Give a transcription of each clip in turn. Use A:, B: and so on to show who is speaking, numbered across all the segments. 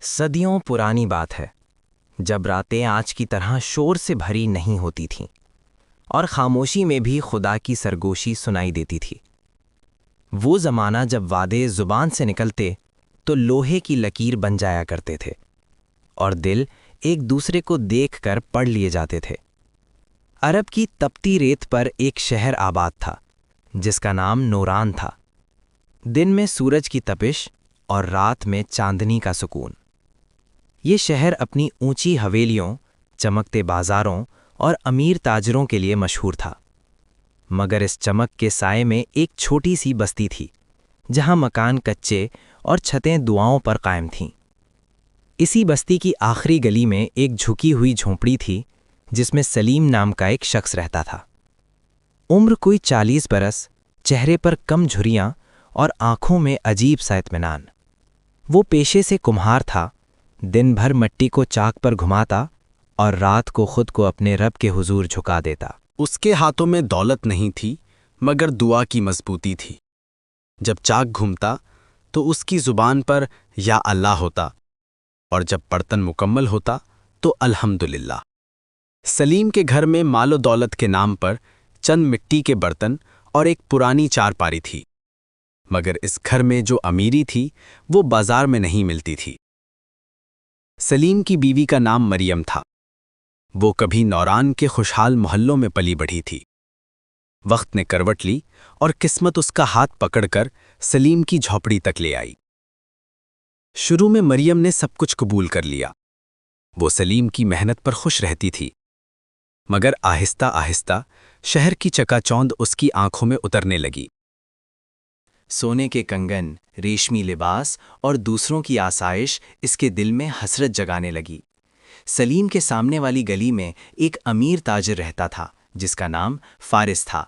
A: صدیوں پرانی بات ہے جب راتیں آج کی طرح شور سے بھری نہیں ہوتی تھیں اور خاموشی میں بھی خدا کی سرگوشی سنائی دیتی تھی۔ وہ زمانہ جب وعدے زبان سے نکلتے تو لوہے کی لکیر بن جایا کرتے تھے اور دل ایک دوسرے کو دیکھ کر پڑھ لیے جاتے تھے۔ عرب کی تپتی ریت پر ایک شہر آباد تھا جس کا نام نوران تھا۔ دن میں سورج کی تپش اور رات میں چاندنی کا سکون۔ یہ شہر اپنی اونچی حویلیوں، چمکتے بازاروں اور امیر تاجروں کے لیے مشہور تھا، مگر اس چمک کے سائے میں ایک چھوٹی سی بستی تھی جہاں مکان کچے اور چھتیں دعاؤں پر قائم تھیں۔ اسی بستی کی آخری گلی میں ایک جھکی ہوئی جھونپڑی تھی جس میں سلیم نام کا ایک شخص رہتا تھا۔ عمر کوئی 40 برس، چہرے پر کم جھریاں اور آنکھوں میں عجیب سا اطمینان۔ وہ پیشے سے کمہار تھا، دن بھر مٹی کو چاک پر گھماتا اور رات کو خود کو اپنے رب کے حضور جھکا دیتا۔
B: اس کے ہاتھوں میں دولت نہیں تھی مگر دعا کی مضبوطی تھی۔ جب چاک گھومتا تو اس کی زبان پر یا اللہ ہوتا اور جب برتن مکمل ہوتا تو الحمدللہ۔ سلیم کے گھر میں مال و دولت کے نام پر چند مٹی کے برتن اور ایک پرانی چارپاری تھی، مگر اس گھر میں جو امیری تھی وہ بازار میں نہیں ملتی تھی۔ سلیم کی بیوی کا نام مریم تھا۔ وہ کبھی نوران کے خوشحال محلوں میں پلی بڑھی تھی۔ وقت نے کروٹ لی اور قسمت اس کا ہاتھ پکڑ کر سلیم کی جھوپڑی تک لے آئی۔ شروع میں مریم نے سب کچھ قبول کر لیا۔ وہ سلیم کی محنت پر خوش رہتی تھی، مگر آہستہ آہستہ شہر کی چکا چوند اس کی آنکھوں میں اترنے لگی۔
A: سونے کے کنگن، ریشمی لباس اور دوسروں کی آسائش اس کے دل میں حسرت جگانے لگی۔ سلیم کے سامنے والی گلی میں ایک امیر تاجر رہتا تھا جس کا نام فارس تھا۔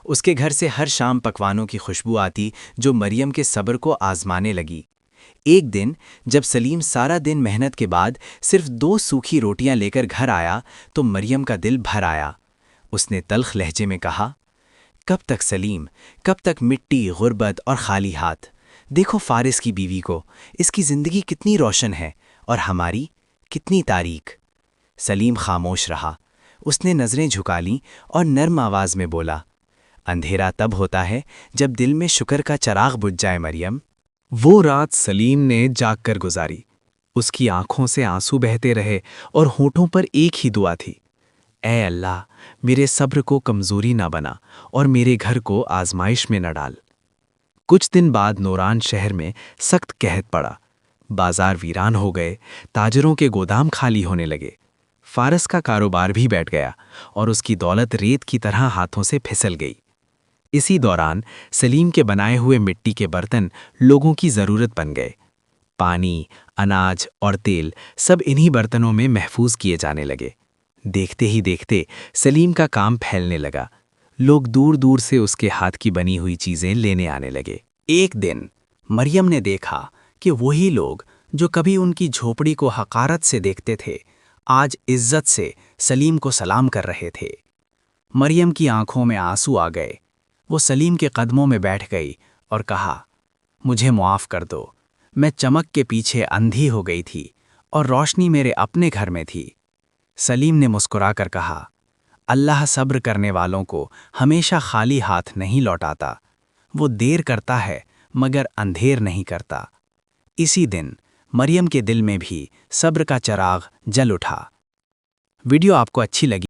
A: اس کے گھر سے ہر شام پکوانوں کی خوشبو آتی جو مریم کے صبر کو آزمانے لگی۔ ایک دن جب سلیم سارا دن محنت کے بعد صرف 2 سوکھی روٹیاں لے کر گھر آیا تو مریم کا دل بھر آیا۔ اس نے تلخ لہجے میں کہا، کب تک سلیم، کب تک مٹی، غربت اور خالی ہاتھ؟ دیکھو فارس کی بیوی کو، اس کی زندگی کتنی روشن ہے اور ہماری کتنی تاریک۔ سلیم خاموش رہا۔ اس نے نظریں جھکا لیں اور نرم آواز میں بولا، اندھیرا تب ہوتا ہے جب دل میں شکر کا چراغ بجھ جائے مریم۔
B: وہ رات سلیم نے جاگ کر گزاری۔ اس کی آنکھوں سے آنسو بہتے رہے اور ہونٹوں پر ایک ہی دعا تھی، اے اللہ، میرے صبر کو کمزوری نہ بنا اور میرے گھر کو آزمائش میں نہ ڈال۔ کچھ دن بعد نوران شہر میں سخت قحط پڑا۔ بازار ویران ہو گئے، تاجروں کے گودام خالی ہونے لگے۔ فارس کا کاروبار بھی بیٹھ گیا اور اس کی دولت ریت کی طرح ہاتھوں سے پھسل گئی۔ اسی دوران سلیم کے بنائے ہوئے مٹی کے برتن لوگوں کی ضرورت بن گئے۔ پانی، اناج اور تیل سب انہی برتنوں میں محفوظ کیے جانے لگے۔ دیکھتے ہی دیکھتے سلیم کا کام پھیلنے لگا۔ لوگ دور دور سے اس کے ہاتھ کی بنی ہوئی چیزیں لینے آنے لگے۔ ایک دن مریم نے دیکھا کہ وہی لوگ جو کبھی ان کی جھوپڑی کو حقارت سے دیکھتے تھے آج عزت سے سلیم کو سلام کر رہے تھے۔ مریم کی آنکھوں میں آنسو آ گئے۔ وہ سلیم کے قدموں میں بیٹھ گئی اور کہا، مجھے معاف کر دو، میں چمک کے پیچھے اندھی ہو گئی تھی اور روشنی میرے اپنے گھر میں تھی۔ سلیم نے مسکرا کر کہا، اللہ صبر کرنے والوں کو ہمیشہ خالی ہاتھ نہیں لوٹاتا، وہ دیر کرتا ہے مگر اندھیر نہیں کرتا۔ اسی دن مریم کے دل میں بھی صبر کا چراغ جل اٹھا۔ ویڈیو آپ کو اچھی لگی